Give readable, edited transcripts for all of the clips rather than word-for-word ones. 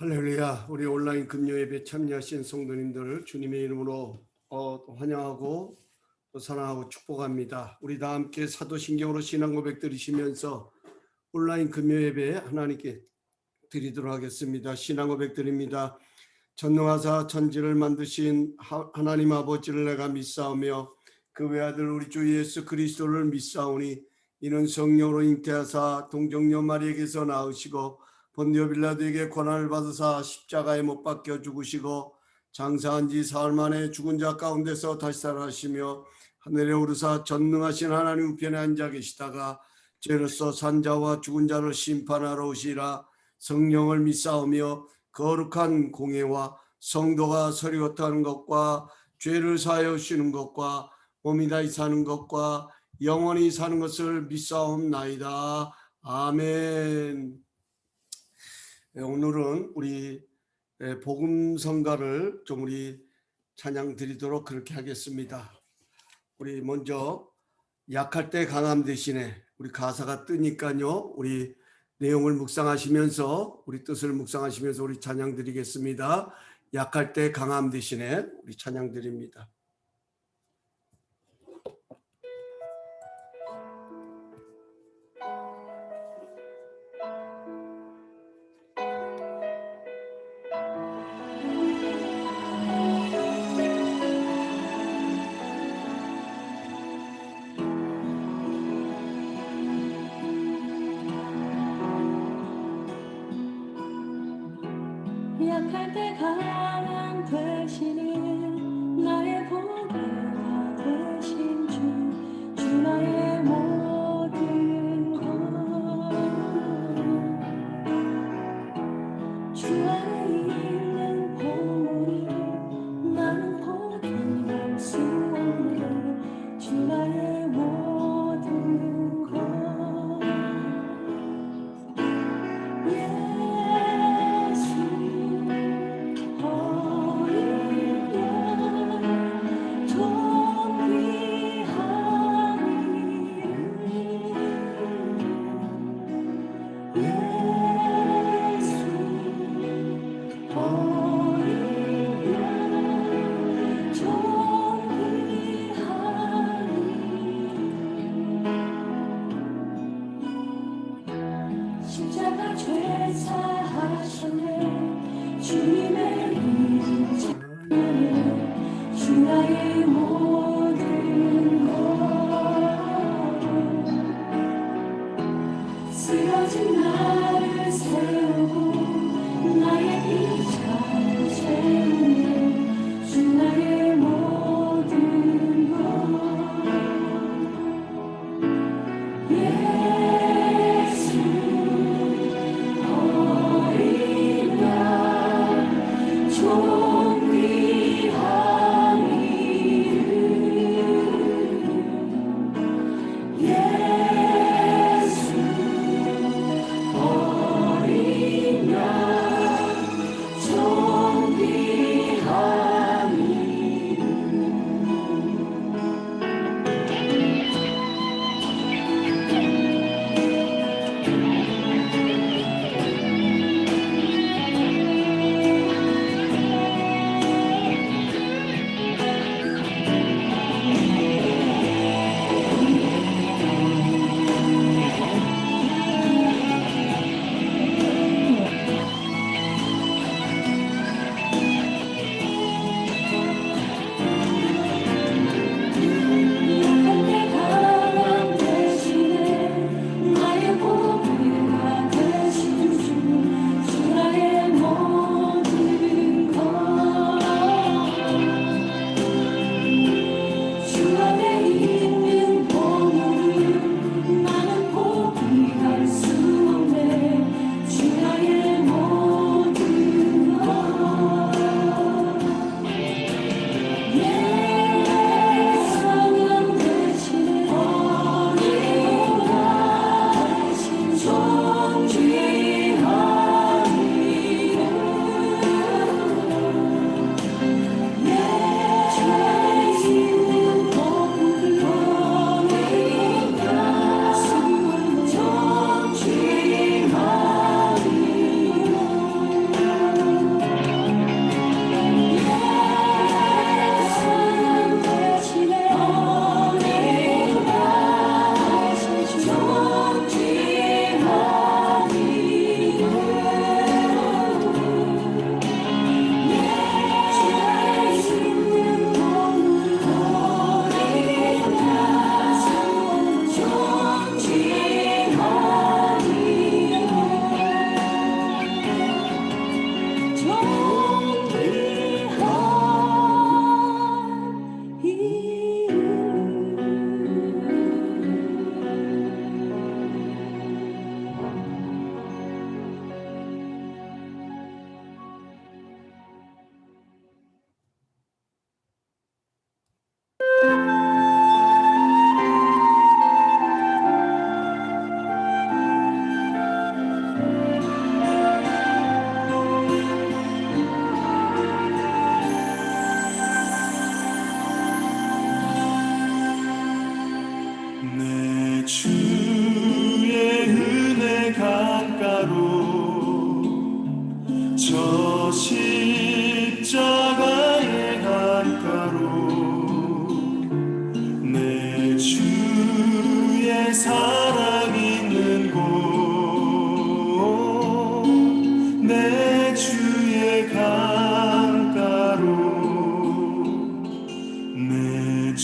할렐루야. 우리 온라인 금요 예배 참여하신 성도님들 주님의 이름으로 환영하고 또 사랑하고 축복합니다. 우리 다 함께 사도신경으로 신앙 고백 드리시면서 온라인 금요 예배 하나님께 드리도록 하겠습니다. 신앙 고백 드립니다. 전능하사 천지를 만드신 하나님 아버지를 내가 믿사오며 그 외아들 우리 주 예수 그리스도를 믿사오니 이는 성령으로 잉태하사 동정녀 마리에게서 나으시고 본디오 빌라도에게 고난을 받으사 십자가에 못 박혀 죽으시고 장사한 지 사흘 만에 죽은 자 가운데서 다시 살아나시며 하늘에 오르사 전능하신 하나님 우편에 앉아 계시다가 죄로서 산 자와 죽은 자를 심판하러 오시라. 성령을 믿사오며 거룩한 공예와 성도가 서리고타는 것과 죄를 사하여 주시는 것과 몸이 다시 사는 것과 영원히 사는 것을 믿사옵나이다. 아멘. 오늘은 우리 복음 성가를 좀 우리 찬양 드리도록 그렇게 하겠습니다. 우리 먼저 약할 때 강함 대신에 우리 가사가 뜨니까요. 우리 내용을 묵상하시면서 우리 뜻을 묵상하시면서 우리 찬양 드리겠습니다. 약할 때 강함 대신에 우리 찬양 드립니다. 약할 때 강함 되시는 나의 보배가 되신 주 나의 모든 것 주 안에 있는 보물이 나는 포기할 수 없네. 주 나의 모든 것 예수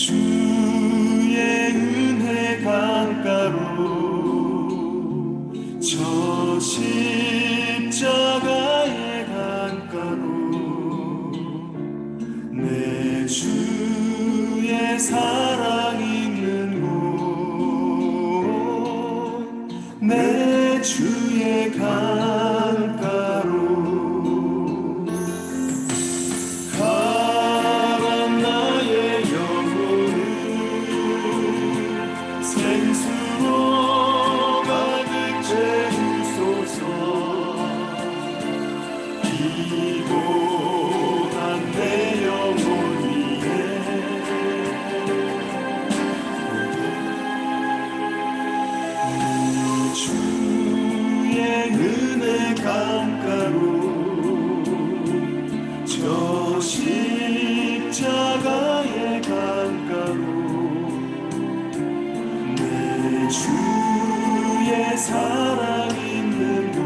주의 은혜 강가로 저 십자가의 강가로 내 주의 사랑 있는 곳 내 주의 강가로 가란 나의 영혼을 생수로 가득 채우소서 피곤한 내 영혼 위에 주의 은혜 강가로 저 십자가의 강가로 내 주의 사랑 있는 곳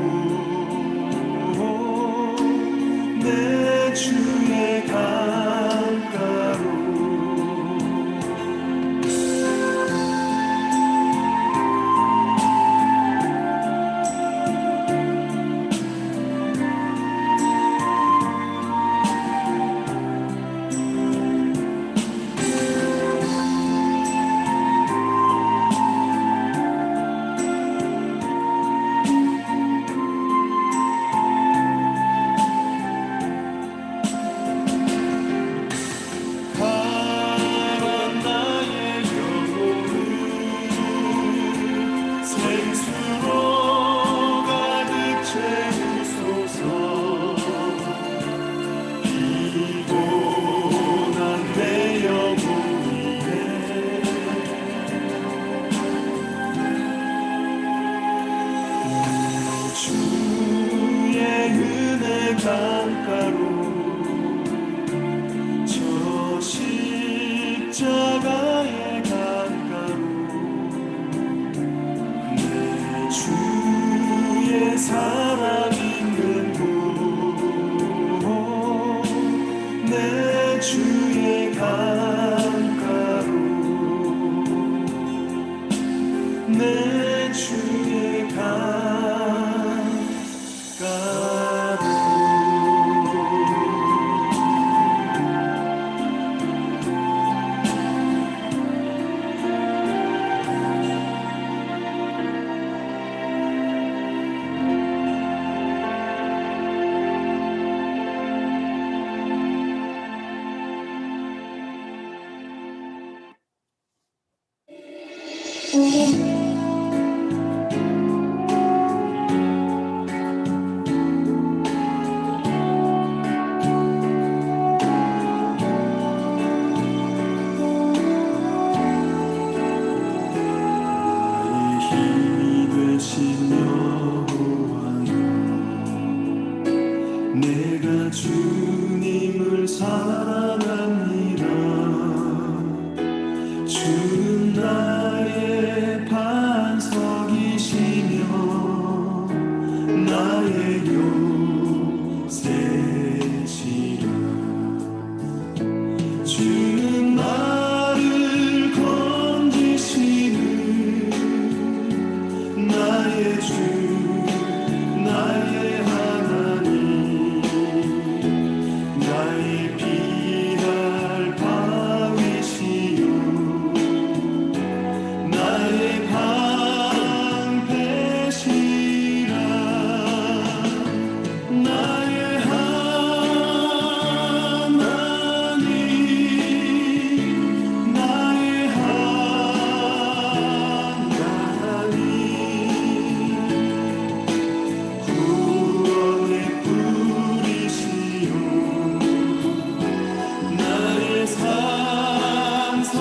내 주의 강가로 가란 나의 영혼을 생수로 가득 채우소서 피곤한 내 영혼 위에 주의 은혜 강가로 저 십자가의 강가로 내 주의 사랑 있는 곳 내 주의 강가로 내 주의 강가로 나의 힘이 되신 여호와여 내가 주님을 사랑합니다 주는 나의 반석이시며 나의 요새시라 주는 나를 건지시는 나의 주 나의 하나님 나의 피할 바위시요 나의 방패시라 나의 하나님 나의 하나님 구원의 뿌리시요 나의 산성이라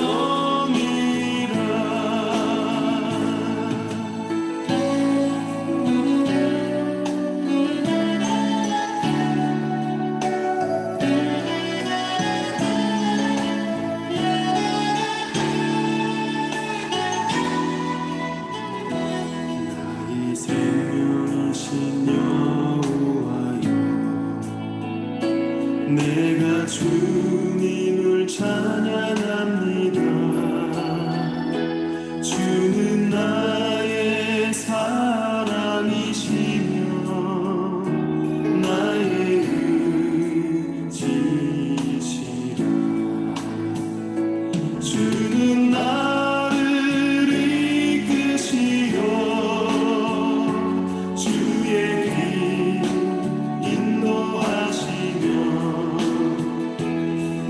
나의 생명이신 여호와여 내가 주님을 찬양합니다 주는 나의 사랑이시며 나의 의지시라. 주는 나를 이끄시어 주의 길 인도하시며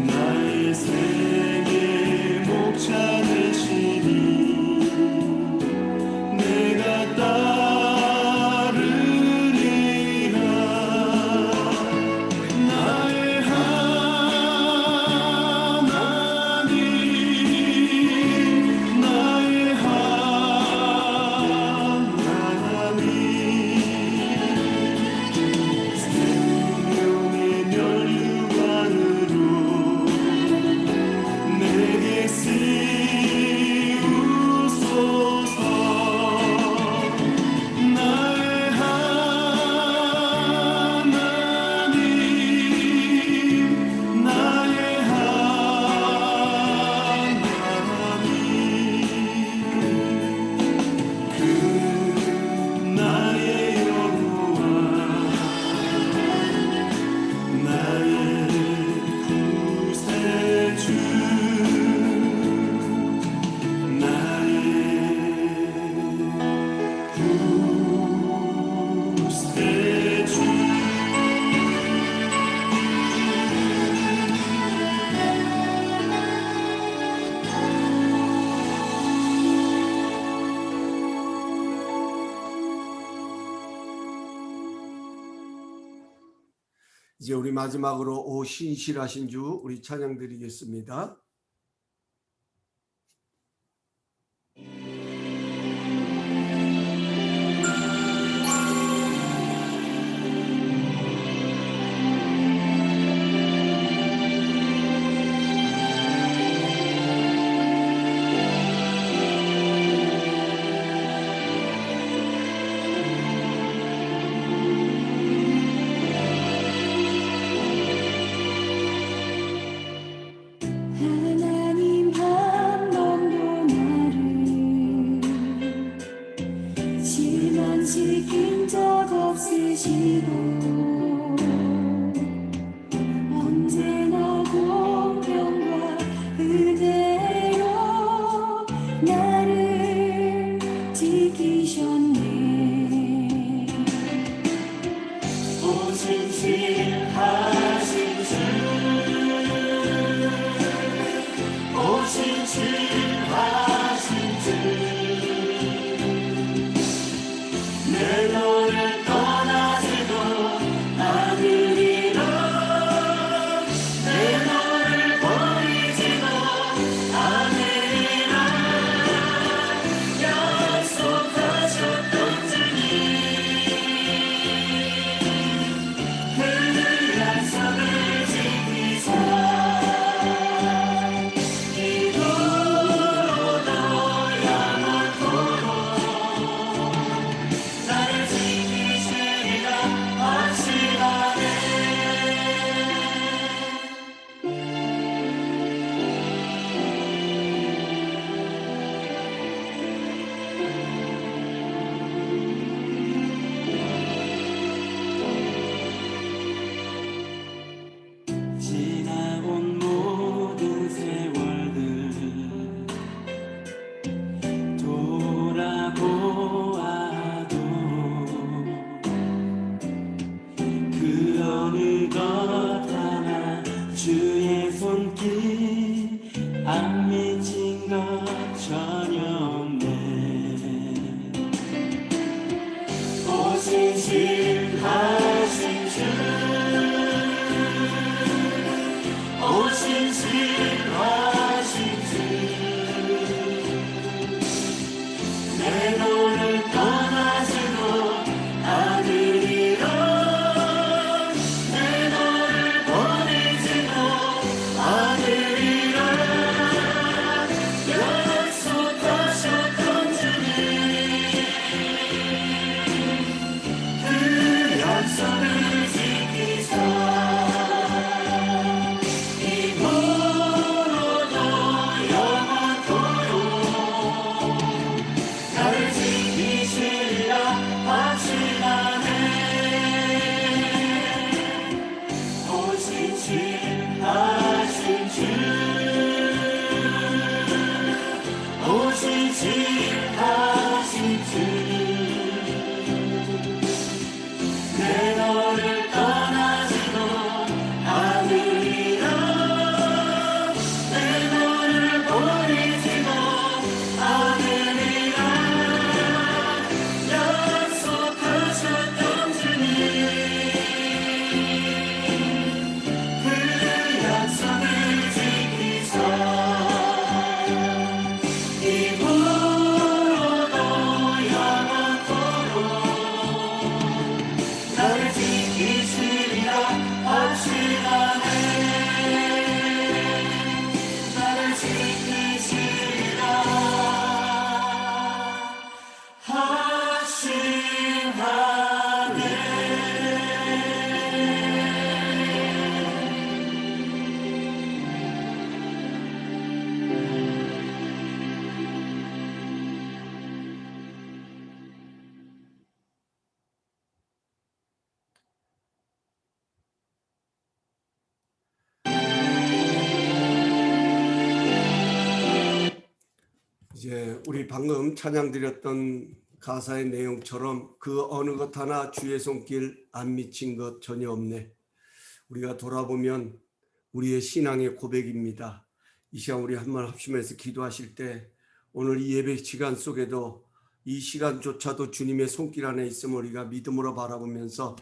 나의 생의 목자 되시니 내가 따르리라. 나의 하나님 나의 하나님 생명의 면류관으로 내게 씌우소서. 나의 하나님 나의 하나님 그 나의 여호와 나의 구세주 나의 구세주. 이제 우리 마지막으로 오 신실하신 주 우리 찬양 드리겠습니다. 하나님 한 번도 나를 실망시킨 적 없으시고 언제나 공평과 은혜로 나를 지키셨네. 오 신실하신 주 오 신실하신 주 내 너를 떠나지도 않으리라. 내 너를 버리지도 않으리라. 약속하셨던 주님 그 약속을 지키사 지나온 모든 세월들 돌아보아도 그 어느 것 하나 주의 손길 안 미친 것 전혀 없네. 오 신실하신 주 오 신실하신 주 내 너를 떠나지도 않으리라. 내 너를 버리지도 않으리라. 약속하셨던 주님 그 약속을 지키사 이곳 이제 우리 방금 찬양 드렸던 가사의 내용처럼 그 어느 것 하나 주의 손길 안 미친 것 전혀 없네. 우리가 돌아보면 우리의 신앙의 고백입니다. 이 시간 우리 한번 합심해서 기도하실 때 오늘 이 예배 시간 속에도 이 시간조차도 주님의 손길 안에 있음을 우리가 믿음으로 바라보면서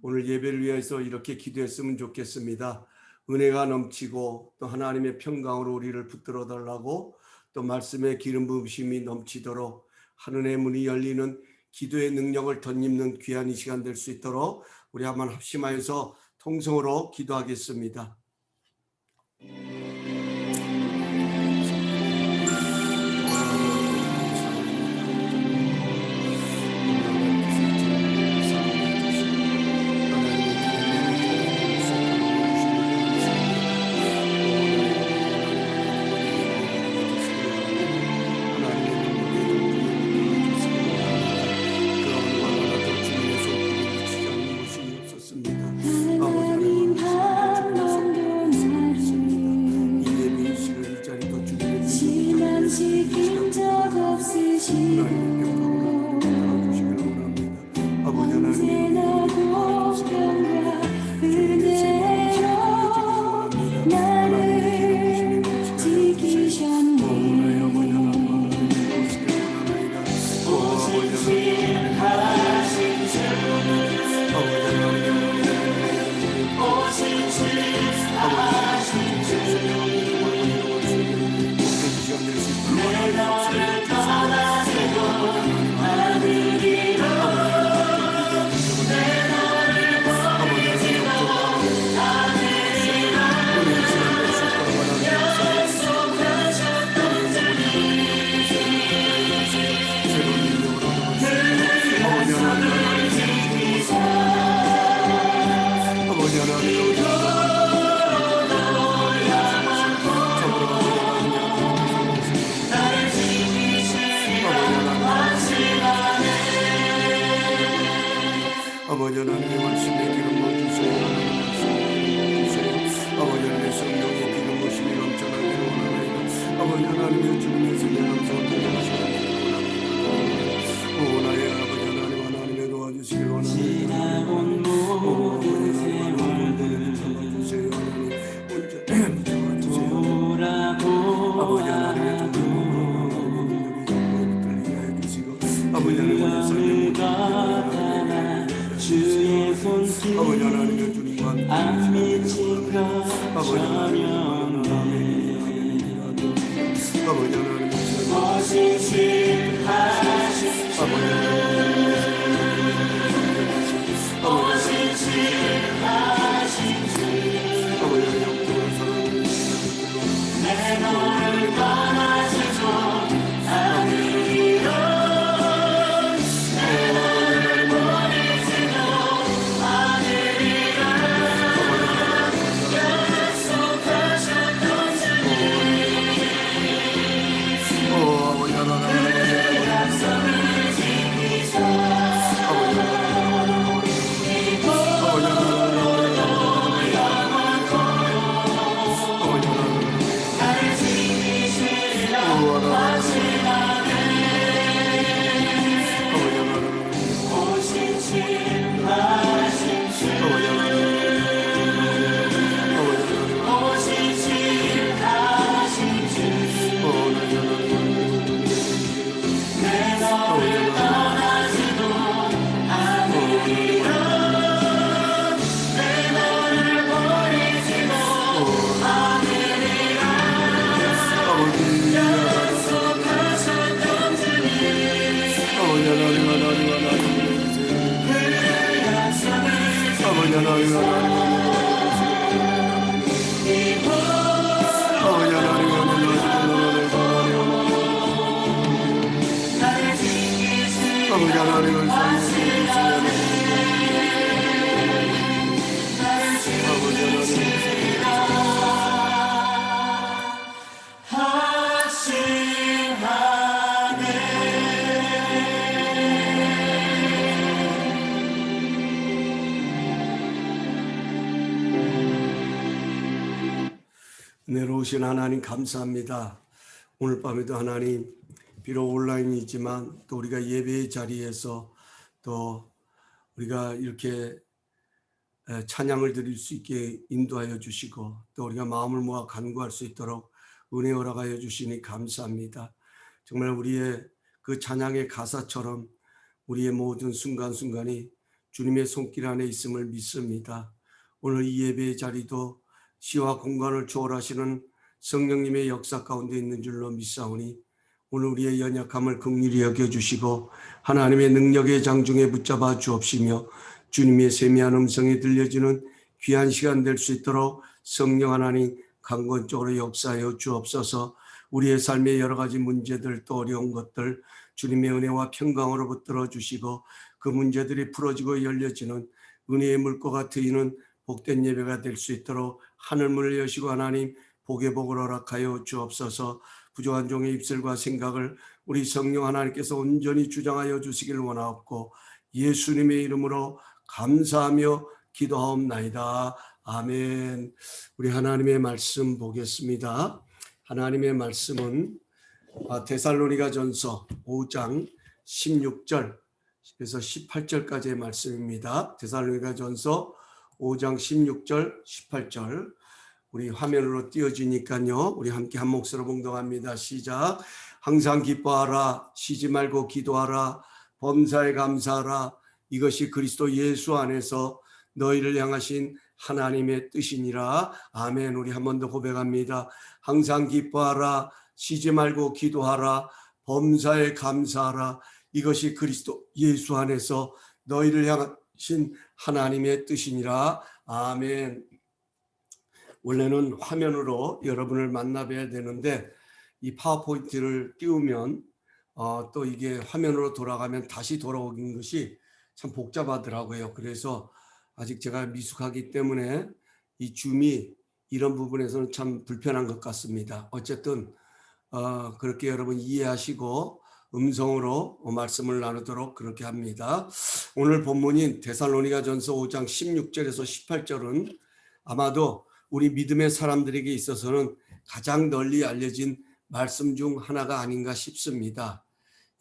오늘 예배를 위해서 이렇게 기도했으면 좋겠습니다. 은혜가 넘치고 또 하나님의 평강으로 우리를 붙들어 달라고 또 말씀의 기름 부으심이 넘치도록 하늘의 문이 열리는 기도의 능력을 덧입는 귀한 이 시간 될 수 있도록 우리 한번 합심하여서 통성으로 기도하겠습니다. 아버지 하나님의 말씀에 기름 부어주세요. 아버지 하나님의 성령의 기름 부으심이 넘쳐나기를 원하나이다. 아버지 하나님의 주님의 성령 감사를 드리시기를 원합니다. 오 나의 아버지 하나님 하나님의 도와주시기를 원합니다. 오 아버지 하나님 하나님 잡아주세요. 하나님 잡아주세요. 아버지 하나님의 아버지 하나님의 성령 주의 손길 아버지 하나님의 주님과 안 미친 것 아버지 하나님 아버지 하나님의 오신신 하신 주 오신신 하신 주 내 너를 떠나지도 않으리라 내 너를 보내지도 않으리라 약속하셨던 주님 그 약속을 지키사 나를 지키시리라 하시나네 오신신 하신 주 오신신 하신 주내 너를 떠나지도 않으리라 내 너를 버리지도 않으리라 약속하셨던 주님 그 약속을 나를 지키시리라 하시나네 나를 지키시리라 은혜로우신 하나님 감사합니다. 오늘 밤에도 하나님 비록 온라인이지만 또 우리가 예배의 자리에서 또 우리가 이렇게 찬양을 드릴 수 있게 인도하여 주시고 또 우리가 마음을 모아 간구할 수 있도록 은혜 허락하여 주시니 감사합니다. 정말 우리의 그 찬양의 가사처럼 우리의 모든 순간순간이 주님의 손길 안에 있음을 믿습니다. 오늘 이 예배의 자리도 시와 공간을 초월하시는 성령님의 역사 가운데 있는 줄로 믿사오니 오늘 우리의 연약함을 긍휼히 여겨주시고 하나님의 능력의 장중에 붙잡아 주옵시며 주님의 세미한 음성이 들려지는 귀한 시간 될 수 있도록 성령 하나님 강건적으로 역사하여 주옵소서. 우리의 삶의 여러 가지 문제들 또 어려운 것들 주님의 은혜와 평강으로 붙들어 주시고 그 문제들이 풀어지고 열려지는 은혜의 물고가 트이는 복된 예배가 될 수 있도록 하늘문을 여시고 하나님 복의 복을 허락하여 주옵소서. 부족한 종의 입술과 생각을 우리 성령 하나님께서 온전히 주장하여 주시길 원하옵고 예수님의 이름으로 감사하며 기도하옵나이다. 아멘. 우리 하나님의 말씀 보겠습니다. 하나님의 말씀은 데살로니가전서 5장 16절에서 18절까지의 말씀입니다. 데살로니가전서 5장 16절 18절 우리 화면으로 띄워지니까요. 우리 함께 한 몫으로 봉독합니다. 시작. 항상 기뻐하라. 쉬지 말고 기도하라. 범사에 감사하라. 이것이 그리스도 예수 안에서 너희를 향하신 하나님의 뜻이니라. 아멘. 우리 한 번 더 고백합니다. 항상 기뻐하라. 쉬지 말고 기도하라. 범사에 감사하라. 이것이 그리스도 예수 안에서 너희를 향하신 하나님의 뜻이니라. 아멘. 원래는 화면으로 여러분을 만나 뵈야 되는데 이 파워포인트를 띄우면 또 이게 화면으로 돌아가면 다시 돌아오는 것이 참 복잡하더라고요. 그래서 아직 제가 미숙하기 때문에 이 줌이 이런 부분에서는 참 불편한 것 같습니다. 어쨌든 그렇게 여러분 이해하시고 음성으로 말씀을 나누도록 그렇게 합니다. 오늘 본문인 데살로니가전서 5장 16절에서 18절은 아마도 우리 믿음의 사람들에게 있어서는 가장 널리 알려진 말씀 중 하나가 아닌가 싶습니다.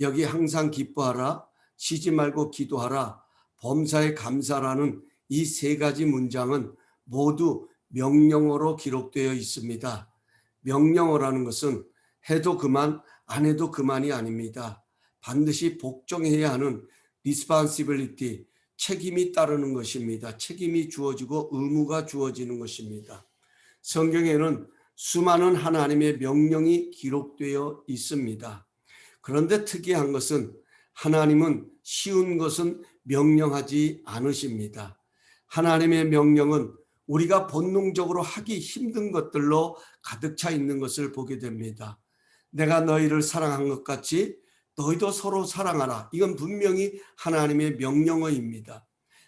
여기 항상 기뻐하라, 쉬지 말고 기도하라, 범사에 감사라는 이 세 가지 문장은 모두 명령어로 기록되어 있습니다. 명령어라는 것은 해도 그만, 안 해도 그만이 아닙니다. 반드시 복종해야 하는 responsibility, 책임이 따르는 것입니다. 책임이 주어지고 의무가 주어지는 것입니다. 성경에는 수많은 하나님의 명령이 기록되어 있습니다. 그런데 특이한 것은 하나님은 쉬운 것은 명령하지 않으십니다. 하나님의 명령은 우리가 본능적으로 하기 힘든 것들로 가득 차 있는 것을 보게 됩니다. 내가 너희를 사랑한 것 같이 너희도 서로 사랑하라. 이건 분명히 하나님의 명령어입니다.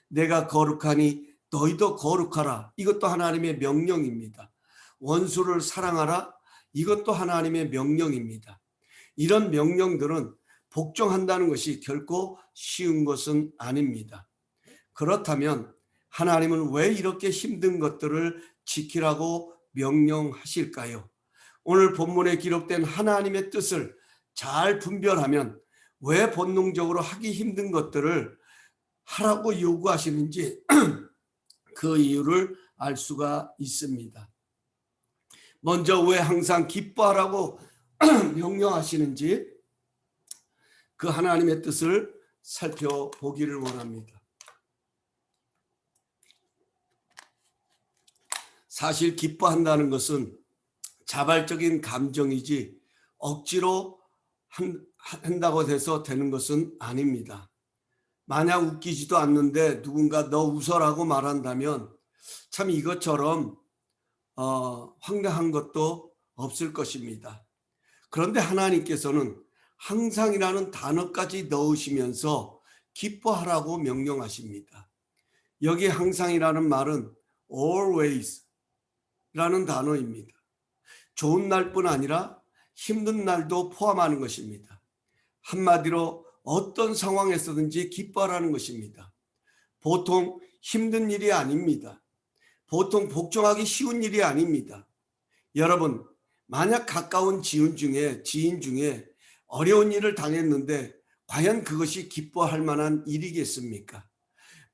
내가 거룩하니 너희도 거룩하라. 이것도 하나님의 명령입니다. 원수를 사랑하라. 이것도 하나님의 명령입니다. 이런 명령들은 복종한다는 것이 결코 쉬운 것은 아닙니다. 그렇다면 하나님은 왜 이렇게 힘든 것들을 지키라고 명령하실까요? 오늘 본문에 기록된 하나님의 뜻을 잘 분별하면 왜 본능적으로 하기 힘든 것들을 하라고 요구하시는지 그 이유를 알 수가 있습니다. 먼저 왜 항상 기뻐하라고 명령하시는지 그 하나님의 뜻을 살펴보기를 원합니다. 사실 기뻐한다는 것은 자발적인 감정이지 억지로 한다고 해서 되는 것은 아닙니다. 만약 웃기지도 않는데 누군가 너 웃어라고 말한다면 참 이것처럼 황당한 것도 없을 것입니다. 그런데 하나님께서는 항상이라는 단어까지 넣으시면서 기뻐하라고 명령하십니다. 여기 항상이라는 말은 always 라는 단어입니다. 좋은 날뿐 아니라 힘든 날도 포함하는 것입니다. 한마디로 어떤 상황에서든지 기뻐하라는 것입니다. 보통 힘든 일이 아닙니다. 보통 복종하기 쉬운 일이 아닙니다. 여러분, 만약 가까운 지인 중에 어려운 일을 당했는데 과연 그것이 기뻐할 만한 일이겠습니까?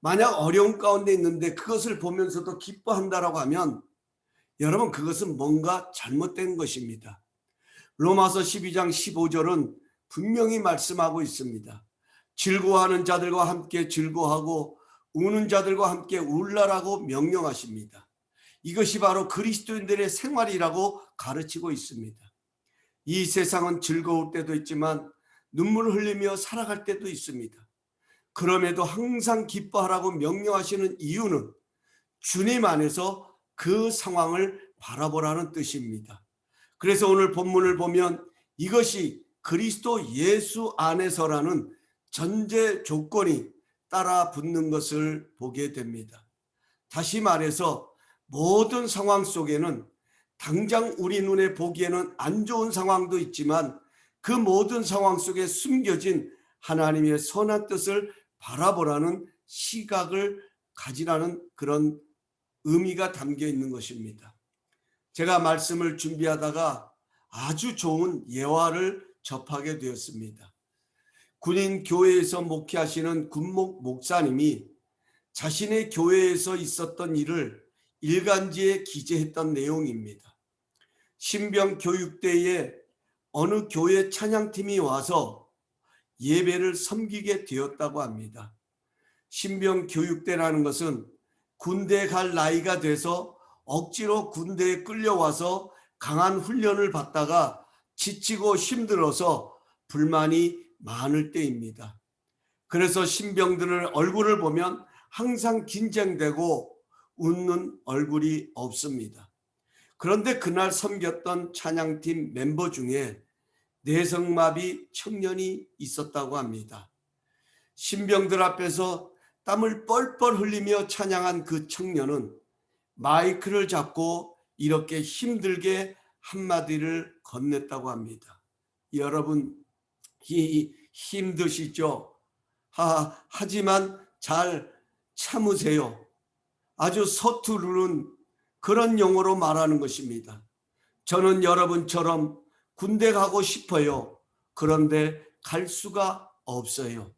만약 어려운 가운데 있는데 그것을 보면서도 기뻐한다라고 하면 여러분 그것은 뭔가 잘못된 것입니다. 로마서 12장 15절은 분명히 말씀하고 있습니다. 즐거워하는 자들과 함께 즐거워하고 우는 자들과 함께 울라라고 명령하십니다. 이것이 바로 그리스도인들의 생활이라고 가르치고 있습니다. 이 세상은 즐거울 때도 있지만 눈물을 흘리며 살아갈 때도 있습니다. 그럼에도 항상 기뻐하라고 명령하시는 이유는 주님 안에서 그 상황을 바라보라는 뜻입니다. 그래서 오늘 본문을 보면 이것이 그리스도 예수 안에서라는 전제 조건이 따라 붙는 것을 보게 됩니다. 다시 말해서 모든 상황 속에는 당장 우리 눈에 보기에는 안 좋은 상황도 있지만 그 모든 상황 속에 숨겨진 하나님의 선한 뜻을 바라보라는 시각을 가지라는 그런 의미가 담겨 있는 것입니다. 제가 말씀을 준비하다가 아주 좋은 예화를 접하게 되었습니다. 군인 교회에서 목회하시는 군목 목사님이 자신의 교회에서 있었던 일을 일간지에 기재했던 내용입니다. 신병 교육대에 어느 교회 찬양팀이 와서 예배를 섬기게 되었다고 합니다. 신병 교육대라는 것은 군대에 갈 나이가 돼서 억지로 군대에 끌려와서 강한 훈련을 받다가 지치고 힘들어서 불만이 많을 때입니다. 그래서 신병들의 얼굴을 보면 항상 긴장되고 웃는 얼굴이 없습니다. 그런데 그날 섬겼던 찬양팀 멤버 중에 내성마비 청년이 있었다고 합니다. 신병들 앞에서 땀을 뻘뻘 흘리며 찬양한 그 청년은 마이크를 잡고 이렇게 힘들게 한마디를 건넸다고 합니다. 여러분 힘드시죠? 하지만 잘 참으세요. 아주 서투르는 그런 용어로 말하는 것입니다. 저는 여러분처럼 군대 가고 싶어요. 그런데 갈 수가 없어요.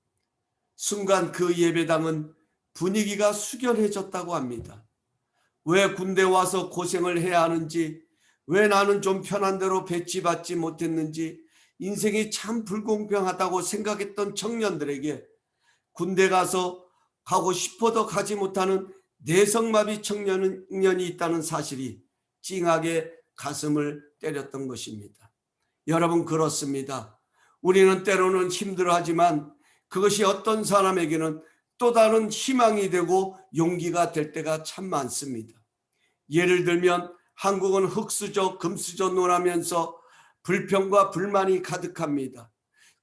순간 그 예배당은 분위기가 숙연해졌다고 합니다. 왜 군대 와서 고생을 해야 하는지, 왜 나는 좀 편한 대로 배치받지 못했는지 인생이 참 불공평하다고 생각했던 청년들에게 군대 가고 싶어도 가지 못하는 내성마비 청년이 있다는 사실이 찡하게 가슴을 때렸던 것입니다. 여러분 그렇습니다. 우리는 때로는 힘들어하지만 그것이 어떤 사람에게는 또 다른 희망이 되고 용기가 될 때가 참 많습니다. 예를 들면 한국은 흙수저 금수저 논하면서 불평과 불만이 가득합니다.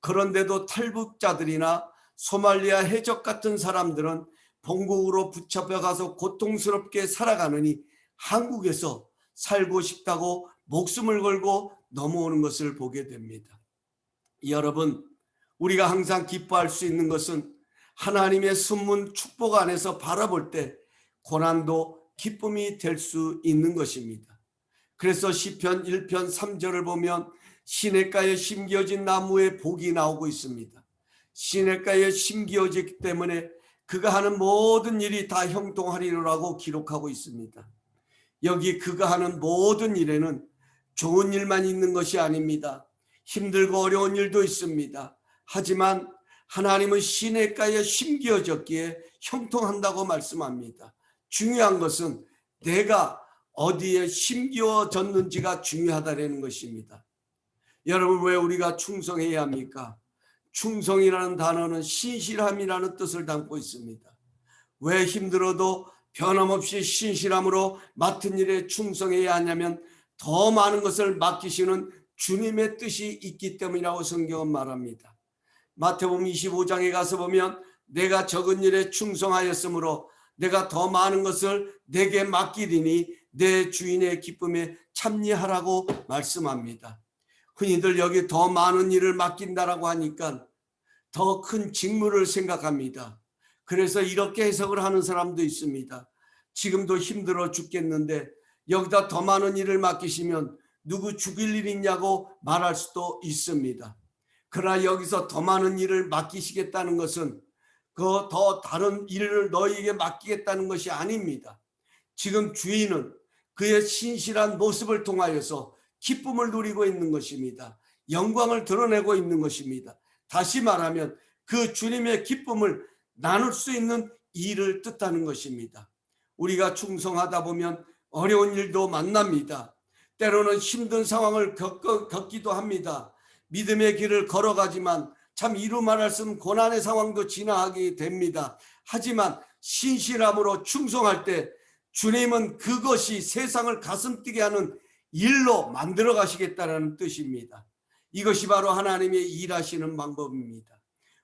그런데도 탈북자들이나 소말리아 해적 같은 사람들은 본국으로 붙잡혀가서 고통스럽게 살아가느니 한국에서 살고 싶다고 목숨을 걸고 넘어오는 것을 보게 됩니다. 여러분, 우리가 항상 기뻐할 수 있는 것은 하나님의 선문 축복 안에서 바라볼 때 고난도 기쁨이 될 수 있는 것입니다. 그래서 시편 1편 3절을 보면 시냇가에 심겨진 나무에 복이 나오고 있습니다. 시냇가에 심겨지기 때문에 그가 하는 모든 일이 다 형통하리라고 기록하고 있습니다. 여기 그가 하는 모든 일에는 좋은 일만 있는 것이 아닙니다. 힘들고 어려운 일도 있습니다. 하지만 하나님은 시냇가에 심겨졌기에 형통한다고 말씀합니다. 중요한 것은 내가 어디에 심겨졌는지가 중요하다는 것입니다. 여러분, 왜 우리가 충성해야 합니까? 충성이라는 단어는 신실함이라는 뜻을 담고 있습니다. 왜 힘들어도 변함없이 신실함으로 맡은 일에 충성해야 하냐면 더 많은 것을 맡기시는 주님의 뜻이 있기 때문이라고 성경은 말합니다. 마태복음 25장에 가서 보면 내가 적은 일에 충성하였으므로 내가 더 많은 것을 내게 맡기리니 내 주인의 기쁨에 참여하라고 말씀합니다. 흔히들 여기 더 많은 일을 맡긴다라고 하니까 더 큰 직무를 생각합니다. 그래서 이렇게 해석을 하는 사람도 있습니다. 지금도 힘들어 죽겠는데 여기다 더 많은 일을 맡기시면 누구 죽일 일 있냐고 말할 수도 있습니다. 그러나 여기서 더 많은 일을 맡기시겠다는 것은 그 더 다른 일을 너희에게 맡기겠다는 것이 아닙니다. 지금 주인은 그의 신실한 모습을 통하여서 기쁨을 누리고 있는 것입니다. 영광을 드러내고 있는 것입니다. 다시 말하면 그 주님의 기쁨을 나눌 수 있는 일을 뜻하는 것입니다. 우리가 충성하다 보면 어려운 일도 만납니다. 때로는 힘든 상황을 겪기도 합니다. 믿음의 길을 걸어가지만 참 이루 말할 수 없는 고난의 상황도 지나가게 됩니다. 하지만 신실함으로 충성할 때 주님은 그것이 세상을 가슴 뛰게 하는 일로 만들어 가시겠다는 뜻입니다. 이것이 바로 하나님의 일하시는 방법입니다.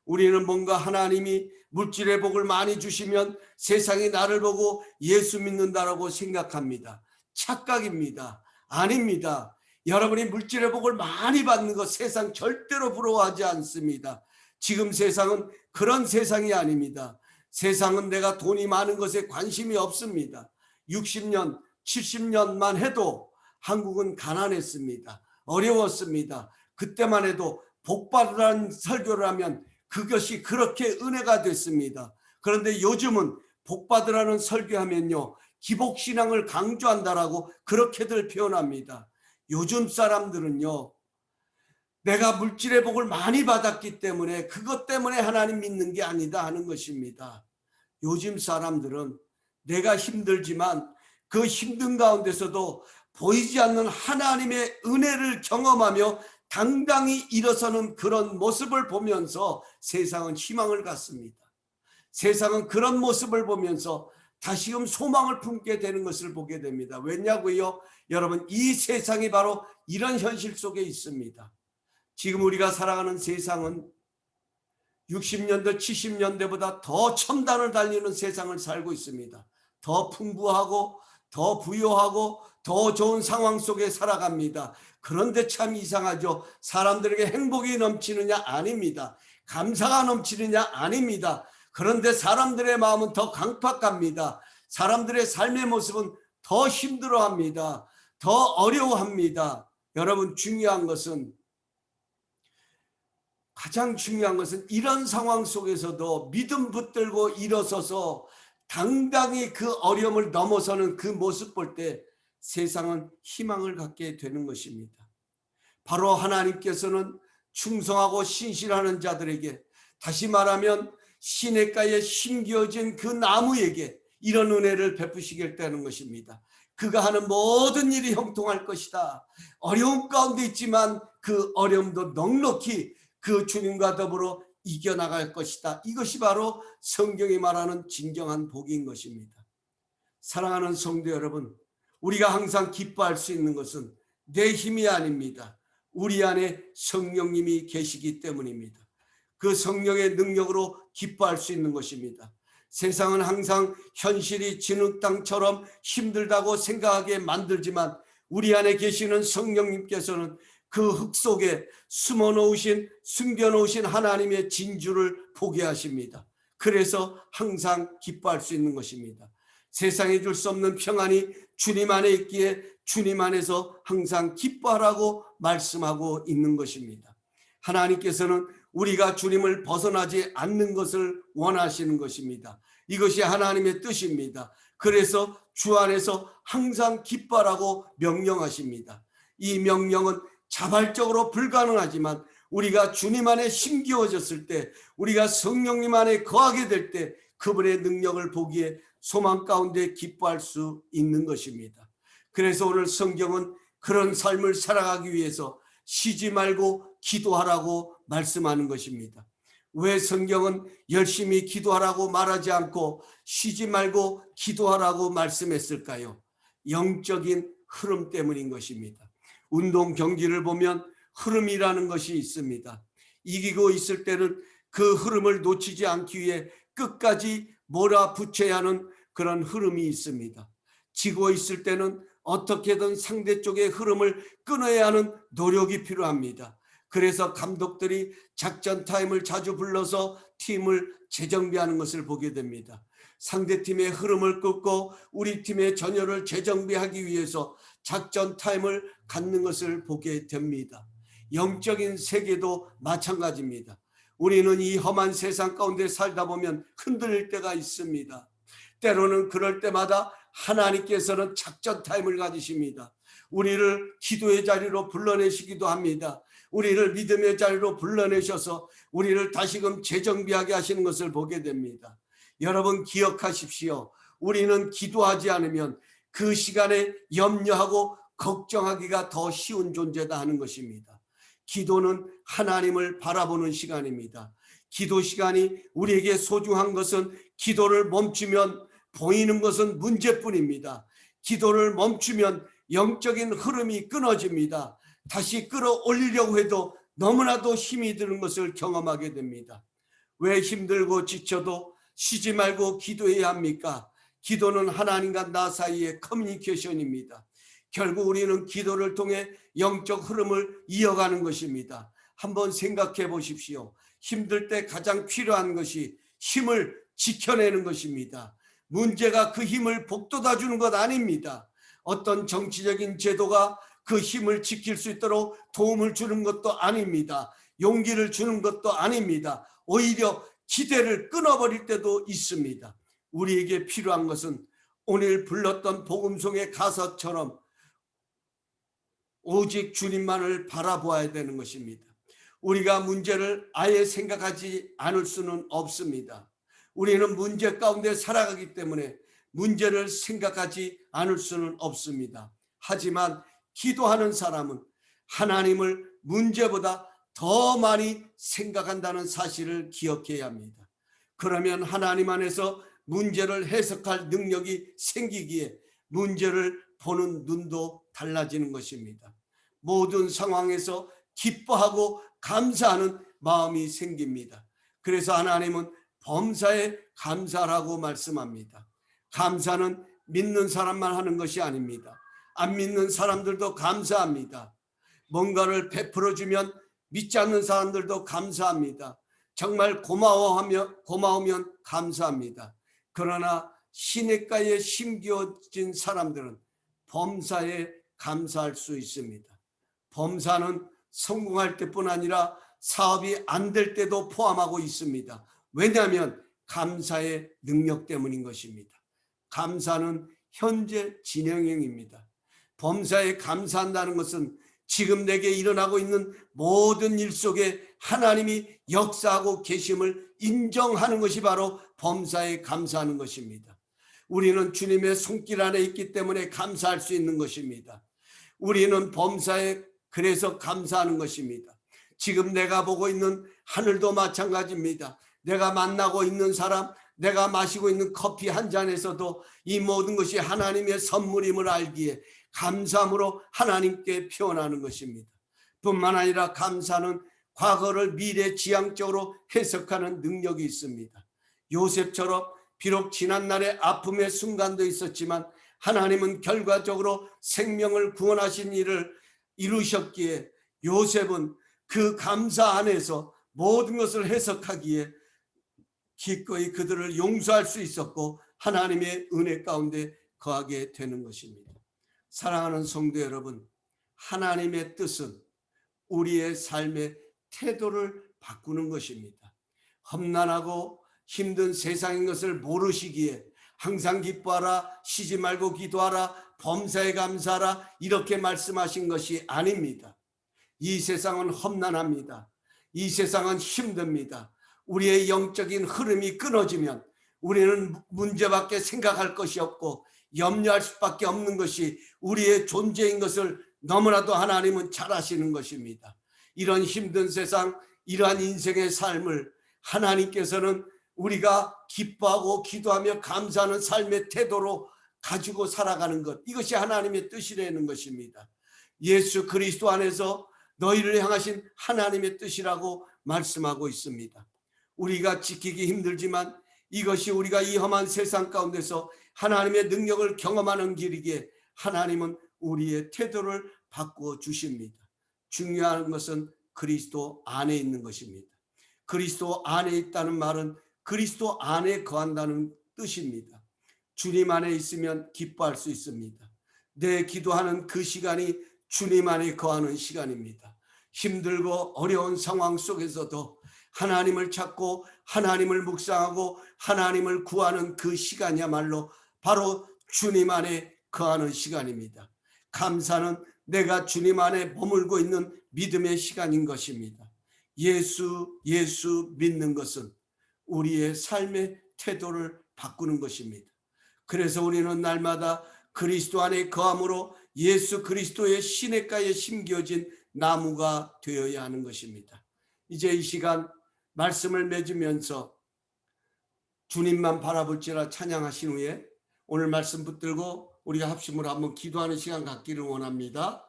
우리는 뭔가 하나님이 물질의 복을 많이 주시면 세상이 나를 보고 예수 믿는다라고 생각합니다. 착각입니다. 아닙니다. 여러분이 물질의 복을 많이 받는 것 세상 절대로 부러워하지 않습니다. 지금 세상은 그런 세상이 아닙니다. 세상은 내가 돈이 많은 것에 관심이 없습니다. 60년, 70년만 해도 한국은 가난했습니다. 어려웠습니다. 그때만 해도 복받으라는 설교를 하면 그것이 그렇게 은혜가 됐습니다. 그런데 요즘은 복받으라는 설교하면요, 기복신앙을 강조한다라고 그렇게들 표현합니다. 요즘 사람들은요, 내가 물질의 복을 많이 받았기 때문에 그것 때문에 하나님 믿는 게 아니다 하는 것입니다. 요즘 사람들은 내가 힘들지만 그 힘든 가운데서도 보이지 않는 하나님의 은혜를 경험하며 당당히 일어서는 그런 모습을 보면서 세상은 희망을 갖습니다. 세상은 그런 모습을 보면서 다시금 소망을 품게 되는 것을 보게 됩니다. 왜냐고요? 여러분, 이 세상이 바로 이런 현실 속에 있습니다. 지금 우리가 살아가는 세상은 60년대, 70년대보다 더 첨단을 달리는 세상을 살고 있습니다. 더 풍부하고 더 부유하고 더 좋은 상황 속에 살아갑니다. 그런데 참 이상하죠. 사람들에게 행복이 넘치느냐? 아닙니다. 감사가 넘치느냐? 아닙니다. 그런데 사람들의 마음은 더 강팍합니다. 사람들의 삶의 모습은 더 힘들어합니다. 더 어려워합니다. 여러분, 가장 중요한 것은 이런 상황 속에서도 믿음 붙들고 일어서서 당당히 그 어려움을 넘어서는 그 모습 볼 때 세상은 희망을 갖게 되는 것입니다. 바로 하나님께서는 충성하고 신실하는 자들에게, 다시 말하면 시냇가에 심겨진 그 나무에게 이런 은혜를 베푸시겠다는 것입니다. 그가 하는 모든 일이 형통할 것이다. 어려움 가운데 있지만 그 어려움도 넉넉히 그 주님과 더불어 이겨나갈 것이다. 이것이 바로 성경이 말하는 진정한 복인 것입니다. 사랑하는 성도 여러분, 우리가 항상 기뻐할 수 있는 것은 내 힘이 아닙니다. 우리 안에 성령님이 계시기 때문입니다. 그 성령의 능력으로 기뻐할 수 있는 것입니다. 세상은 항상 현실이 진흙탕처럼 힘들다고 생각하게 만들지만 우리 안에 계시는 성령님께서는 그 흙 속에 숨겨놓으신 하나님의 진주를 보게 하십니다. 그래서 항상 기뻐할 수 있는 것입니다. 세상에 줄 수 없는 평안이 주님 안에 있기에 주님 안에서 항상 기뻐하라고 말씀하고 있는 것입니다. 하나님께서는 우리가 주님을 벗어나지 않는 것을 원하시는 것입니다. 이것이 하나님의 뜻입니다. 그래서 주 안에서 항상 기뻐하라고 명령하십니다. 이 명령은 자발적으로 불가능하지만 우리가 주님 안에 심기워졌을 때, 우리가 성령님 안에 거하게 될 때 그분의 능력을 보기에 소망 가운데 기뻐할 수 있는 것입니다. 그래서 오늘 성경은 그런 삶을 살아가기 위해서 쉬지 말고 기도하라고 말씀하는 것입니다. 왜 성경은 열심히 기도하라고 말하지 않고 쉬지 말고 기도하라고 말씀했을까요? 영적인 흐름 때문인 것입니다. 운동 경기를 보면 흐름이라는 것이 있습니다. 이기고 있을 때는 그 흐름을 놓치지 않기 위해 끝까지 몰아붙여야 하는 그런 흐름이 있습니다. 지고 있을 때는 어떻게든 상대 쪽의 흐름을 끊어야 하는 노력이 필요합니다. 그래서 감독들이 작전 타임을 자주 불러서 팀을 재정비하는 것을 보게 됩니다. 상대팀의 흐름을 끊고 우리 팀의 전열을 재정비하기 위해서 작전 타임을 갖는 것을 보게 됩니다. 영적인 세계도 마찬가지입니다. 우리는 이 험한 세상 가운데 살다 보면 흔들릴 때가 있습니다. 때로는 그럴 때마다 하나님께서는 작전 타임을 가지십니다. 우리를 기도의 자리로 불러내시기도 합니다. 우리를 믿음의 자리로 불러내셔서 우리를 다시금 재정비하게 하시는 것을 보게 됩니다. 여러분 기억하십시오. 우리는 기도하지 않으면 그 시간에 염려하고 걱정하기가 더 쉬운 존재다 하는 것입니다. 기도는 하나님을 바라보는 시간입니다. 기도 시간이 우리에게 소중한 것은 기도를 멈추면 보이는 것은 문제뿐입니다. 기도를 멈추면 영적인 흐름이 끊어집니다. 다시 끌어올리려고 해도 너무나도 힘이 드는 것을 경험하게 됩니다. 왜 힘들고 지쳐도 쉬지 말고 기도해야 합니까? 기도는 하나님과 나 사이의 커뮤니케이션입니다. 결국 우리는 기도를 통해 영적 흐름을 이어가는 것입니다. 한번 생각해 보십시오. 힘들 때 가장 필요한 것이 힘을 지켜내는 것입니다. 문제가 그 힘을 북돋아 주는 것 아닙니다. 어떤 정치적인 제도가 그 힘을 지킬 수 있도록 도움을 주는 것도 아닙니다. 용기를 주는 것도 아닙니다. 오히려 기대를 끊어버릴 때도 있습니다. 우리에게 필요한 것은 오늘 불렀던 복음송의 가사처럼 오직 주님만을 바라보아야 되는 것입니다. 우리가 문제를 아예 생각하지 않을 수는 없습니다. 우리는 문제 가운데 살아가기 때문에 문제를 생각하지 않을 수는 없습니다. 하지만 기도하는 사람은 하나님을 문제보다 더 많이 생각한다는 사실을 기억해야 합니다. 그러면 하나님 안에서 문제를 해석할 능력이 생기기에 문제를 보는 눈도 달라지는 것입니다. 모든 상황에서 기뻐하고 감사하는 마음이 생깁니다. 그래서 하나님은 범사에 감사라고 말씀합니다. 감사는 믿는 사람만 하는 것이 아닙니다. 안 믿는 사람들도 감사합니다. 뭔가를 베풀어 주면 믿지 않는 사람들도 감사합니다. 정말 고마우면 감사합니다. 그러나 시냇가에 심겨진 사람들은 범사에 감사할 수 있습니다. 범사는 성공할 때뿐 아니라 사업이 안 될 때도 포함하고 있습니다. 왜냐하면 감사의 능력 때문인 것입니다. 감사는 현재 진행형입니다. 범사에 감사한다는 것은 지금 내게 일어나고 있는 모든 일 속에 하나님이 역사하고 계심을 인정하는 것이 바로 범사에 감사하는 것입니다. 우리는 주님의 손길 안에 있기 때문에 감사할 수 있는 것입니다. 우리는 범사에 그래서 감사하는 것입니다. 지금 내가 보고 있는 하늘도 마찬가지입니다. 내가 만나고 있는 사람, 내가 마시고 있는 커피 한 잔에서도 이 모든 것이 하나님의 선물임을 알기에 감사함으로 하나님께 표현하는 것입니다. 뿐만 아니라 감사는 과거를 미래 지향적으로 해석하는 능력이 있습니다. 요셉처럼 비록 지난날의 아픔의 순간도 있었지만 하나님은 결과적으로 생명을 구원하신 일을 이루셨기에 요셉은 그 감사 안에서 모든 것을 해석하기에 기꺼이 그들을 용서할 수 있었고 하나님의 은혜 가운데 거하게 되는 것입니다. 사랑하는 성도 여러분, 하나님의 뜻은 우리의 삶의 태도를 바꾸는 것입니다. 험난하고 힘든 세상인 것을 모르시기에 항상 기뻐하라, 쉬지 말고 기도하라, 범사에 감사하라 이렇게 말씀하신 것이 아닙니다. 이 세상은 험난합니다. 이 세상은 힘듭니다. 우리의 영적인 흐름이 끊어지면 우리는 문제밖에 생각할 것이 없고 염려할 수밖에 없는 것이 우리의 존재인 것을 너무나도 하나님은 잘 아시는 것입니다. 이런 힘든 세상, 이러한 인생의 삶을 하나님께서는 우리가 기뻐하고 기도하며 감사하는 삶의 태도로 가지고 살아가는 것, 이것이 하나님의 뜻이라는 것입니다. 예수 그리스도 안에서 너희를 향하신 하나님의 뜻이라고 말씀하고 있습니다. 우리가 지키기 힘들지만 이것이 우리가 이 험한 세상 가운데서 하나님의 능력을 경험하는 길이기에 하나님은 우리의 태도를 바꾸어 주십니다. 중요한 것은 그리스도 안에 있는 것입니다. 그리스도 안에 있다는 말은 그리스도 안에 거한다는 뜻입니다. 주님 안에 있으면 기뻐할 수 있습니다. 내 기도하는 그 시간이 주님 안에 거하는 시간입니다. 힘들고 어려운 상황 속에서도 하나님을 찾고 하나님을 묵상하고 하나님을 구하는 그 시간이야말로 바로 주님 안에 거하는 시간입니다. 감사는 내가 주님 안에 머물고 있는 믿음의 시간인 것입니다. 예수 믿는 것은 우리의 삶의 태도를 바꾸는 것입니다. 그래서 우리는 날마다 그리스도 안에 거함으로 예수 그리스도의 시냇가에 심겨진 나무가 되어야 하는 것입니다. 이제 이 시간 말씀을 맺으면서 주님만 바라볼지라 찬양하신 후에 오늘 말씀 붙들고 우리가 합심으로 한번 기도하는 시간 갖기를 원합니다.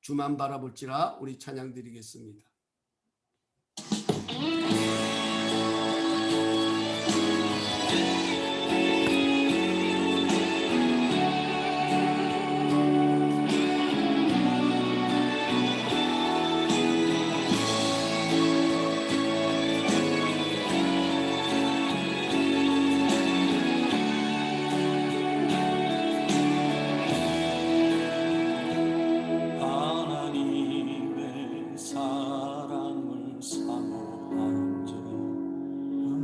주만 바라볼지라 우리 찬양 드리겠습니다.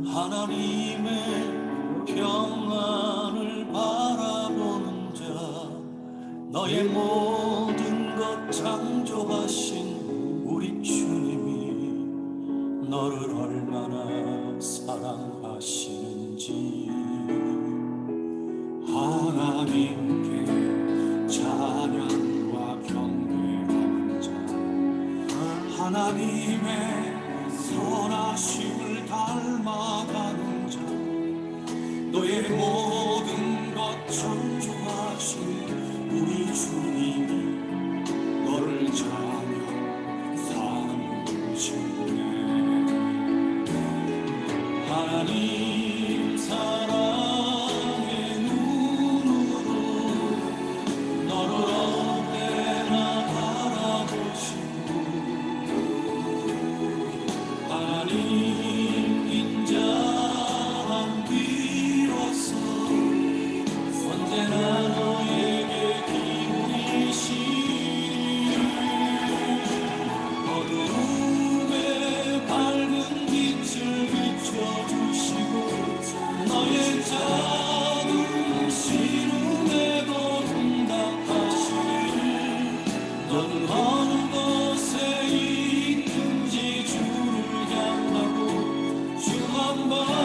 하나님의 평안을 바라보는 자, 너의 모든 것 창조하신 우리 주님이 너를 얼마나 사랑하시는지 하나님께 찬양과 경배하는 자, 하나님의 선하심을 닮아가는 자, 너의 모든 것 창조하신 우리 주님이 너를 찬양하시네. 하나님 사랑의 눈으로 너를 언제나 바라보시고 하나님 인자한 비로소 언제나 너에게 기울이시니 어두움에 밝은 빛을 비춰주시고 너의 작은 시름에도 응답하시니 너는 어느 곳에 있든지 주를 향하고 주만 바라볼지라.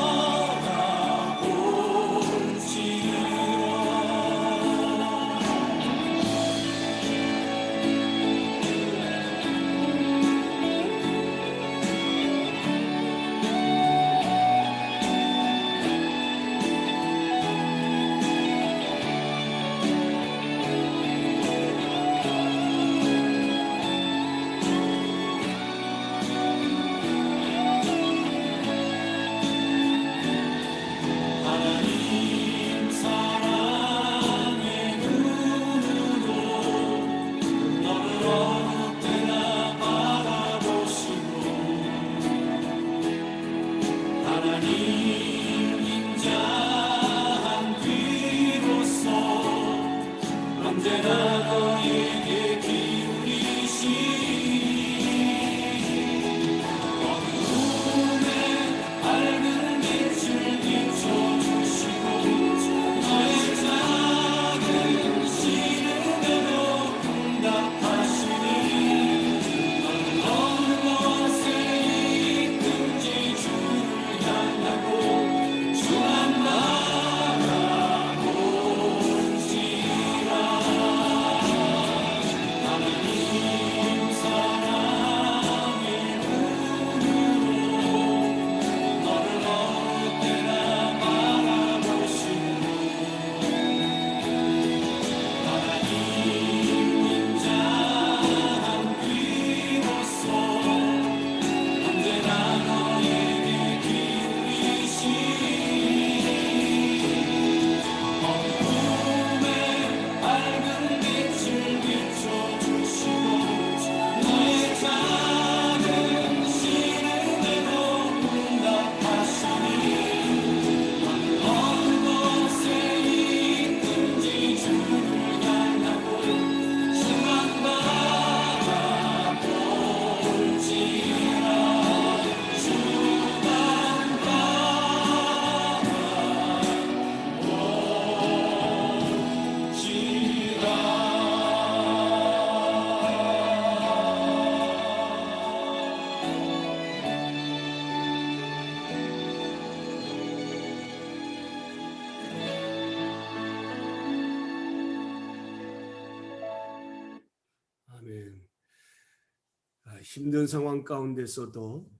힘든 상황 가운데서도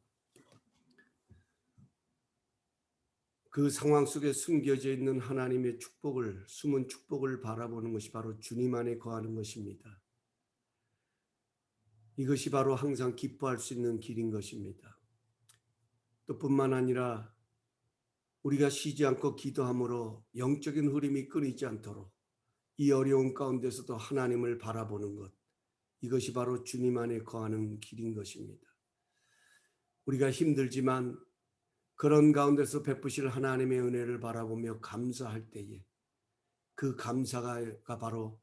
그 상황 속에 숨겨져 있는 하나님의 축복을, 숨은 축복을 바라보는 것이 바로 주님 안에 거하는 것입니다. 이것이 바로 항상 기뻐할 수 있는 길인 것입니다. 또 뿐만 아니라 우리가 쉬지 않고 기도함으로 영적인 흐름이 끊이지 않도록 이 어려운 가운데서도 하나님을 바라보는 것, 이것이 바로 주님 안에 거하는 길인 것입니다. 우리가 힘들지만 그런 가운데서 베푸실 하나님의 은혜를 바라보며 감사할 때에 그 감사가 바로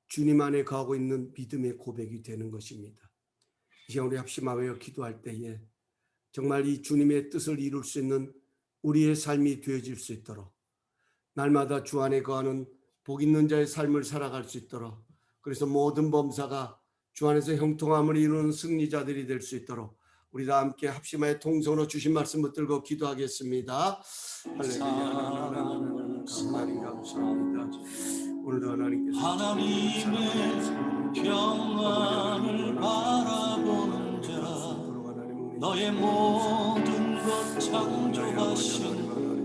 주님 안에 거하고 있는 믿음의 고백이 되는 것입니다. 이제 우리 합심하여 기도할 때에 정말 이 주님의 뜻을 이룰 수 있는 우리의 삶이 되어질 수 있도록, 날마다 주 안에 거하는 복 있는 자의 삶을 살아갈 수 있도록, 그래서 모든 범사가 주 안에서 형통함을 이루는 승리자들이 될 수 있도록 우리 다 함께 합심하여 통성으로 주신 말씀 붙들고 기도하겠습니다. 할렐루야. 하나님 감사합니다. 오늘도 하나님께서 하나님의 평안을 바라보는 자, 너의 모든 것 창조하신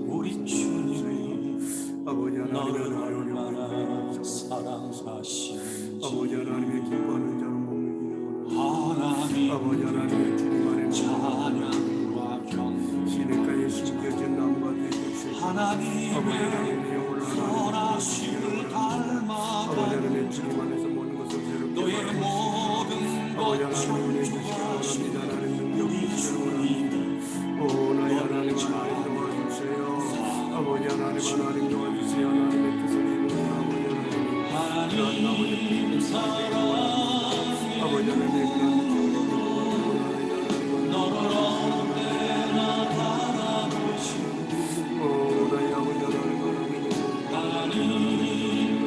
우리 주님이 너를 얼마나 사랑하시는지, 아버지 하나님의 기뻐하는 자로 몸을 하나님 아버지 하나님의 주님 안에 찬양과 경배, 시냇가에 심겨진 나무가 되어주시고 하나님의 선하심을 아버지 닮아가는 하나님의 주님 안에서 모든 것을 새롭게 너의 바라보시고 모든 아버지 것 하나님 은혜 주시기 창조하신 원합니다. 하나님 능력 우리 주시기 원합니다. 주님, 오 나의 하나님 하나님 도와주세요. 아버지 하나님 도와주세요. 하나님의 뜻을 이루는 아버지 하나님, 하나님 사랑해 아버지 하나님 너를 언제나 바라보시고, 오 나의 아버지 하나님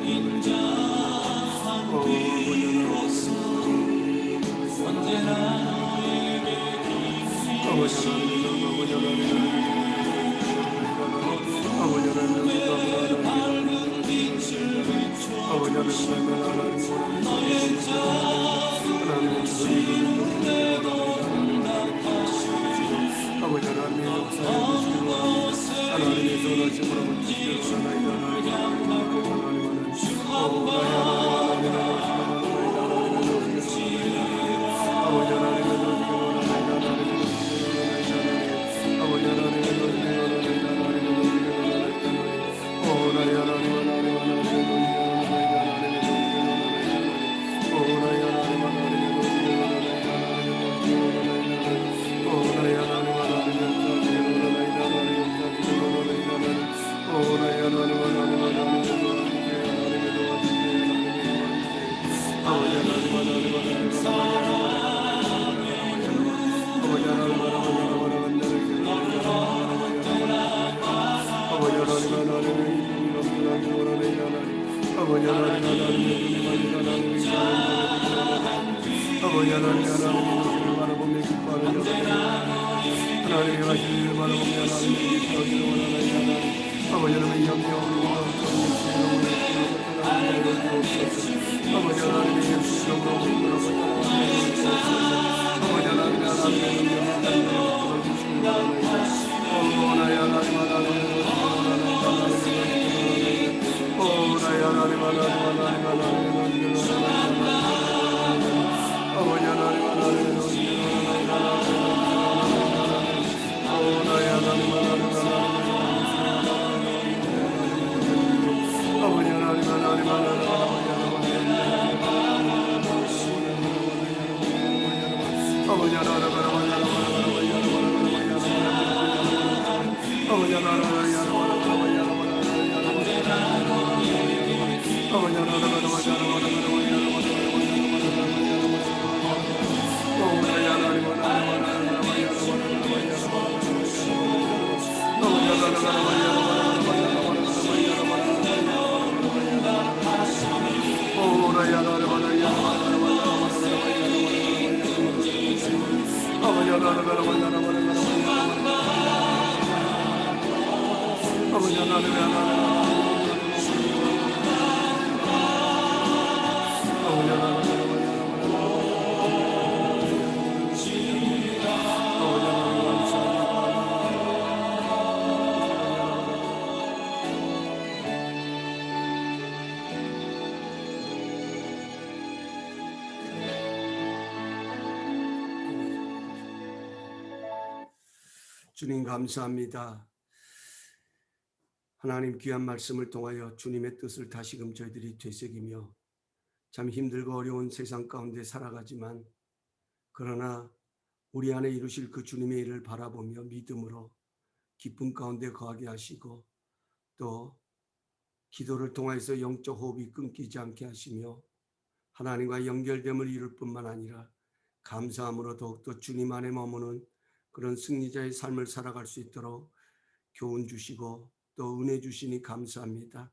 인자한 비로소 언제나 너에게 힘이 밝은 빛을 비춰주시고 너의 작은 모습인데도 응답하시고 어떤 곳에 있든지 주를 향하고 주 한번 주님 감사합니다. 하나님 귀한 말씀을 통하여 주님의 뜻을 다시금 저희들이 되새기며 참 힘들고 어려운 세상 가운데 살아가지만 그러나 우리 안에 이루실 그 주님의 일을 바라보며 믿음으로 기쁨 가운데 거하게 하시고 또 기도를 통해서 영적 호흡이 끊기지 않게 하시며 하나님과 연결됨을 이룰 뿐만 아니라 감사함으로 더욱더 주님 안에 머무는 그런 승리자의 삶을 살아갈 수 있도록 교훈 주시고 또 은혜 주시니 감사합니다.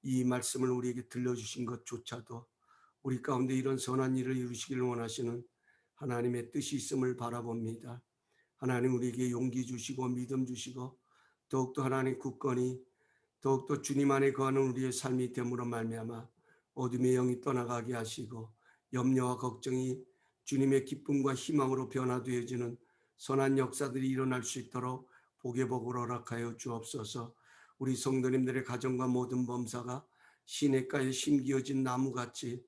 이 말씀을 우리에게 들려주신 것조차도 우리 가운데 이런 선한 일을 이루시기를 원하시는 하나님의 뜻이 있음을 바라봅니다. 하나님 우리에게 용기 주시고 믿음 주시고 더욱더 하나님 굳건히 더욱더 주님 안에 거하는 우리의 삶이 됨으로 말미암아 어둠의 영이 떠나가게 하시고 염려와 걱정이 주님의 기쁨과 희망으로 변화되어지는 선한 역사들이 일어날 수 있도록 복의 복을 허락하여 주옵소서. 우리 성도님들의 가정과 모든 범사가 시냇가에 심기어진 나무같이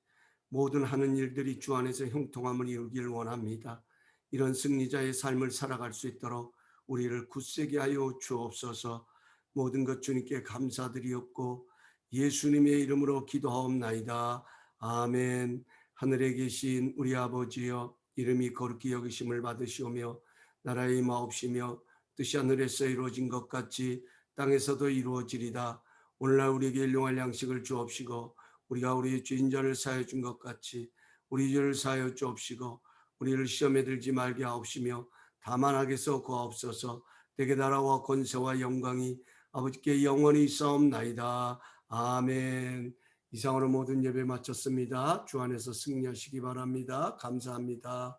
모든 하는 일들이 주 안에서 형통함을 이루기를 원합니다. 이런 승리자의 삶을 살아갈 수 있도록 우리를 굳세게 하여 주옵소서. 모든 것 주님께 감사드리옵고 예수님의 이름으로 기도하옵나이다. 아멘. 하늘에 계신 우리 아버지여, 이름이 거룩히 여기심을 받으시오며 나라의 임하옵시며 뜻이 하늘에서 이루어진 것 같이 땅에서도 이루어지리다. 오늘날 우리에게 일용할 양식을 주옵시고 우리가 우리의 죄인자를 사하여 준 것 같이 우리 죄를 사하여 주옵시고 우리를 시험에 들지 말게 하옵시며 다만 악에서 구하옵소서. 대개 나라와 권세와 영광이 아버지께 영원히 있사옵나이다. 아멘. 이상으로 모든 예배 마쳤습니다. 주 안에서 승리하시기 바랍니다. 감사합니다.